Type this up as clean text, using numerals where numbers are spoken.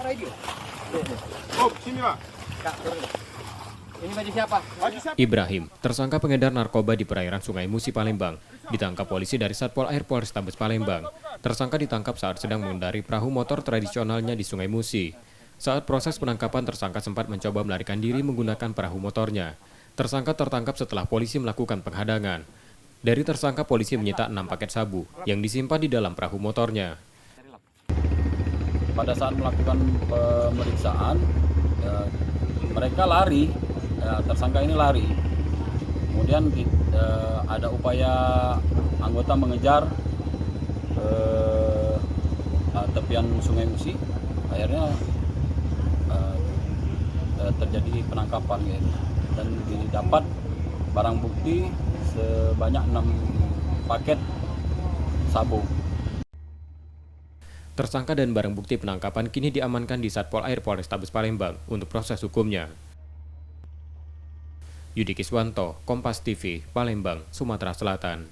radio. Oh, sini Pak. Kak, turun. Ini baju siapa? Ibrahim, tersangka pengedar narkoba di perairan Sungai Musi, Palembang, ditangkap polisi dari Satpol Air Polrestabes Palembang. Tersangka ditangkap saat sedang mengendari perahu motor tradisionalnya di Sungai Musi. Saat proses penangkapan, tersangka sempat mencoba melarikan diri menggunakan perahu motornya. Tersangka tertangkap setelah polisi melakukan penghadangan. Dari tersangka, polisi menyita 6 paket sabu yang disimpan di dalam perahu motornya. Pada saat melakukan pemeriksaan, mereka lari, tersangka ini lari. Kemudian ada upaya anggota mengejar tepian Sungai Musi. Akhirnya terjadi penangkapan gitu. Dan didapat barang bukti sebanyak 6 paket sabu. Tersangka dan barang bukti penangkapan kini diamankan di Satpol Air Polrestabes Palembang untuk proses hukumnya. Yudi Kiswanto, Kompas TV, Palembang, Sumatera Selatan.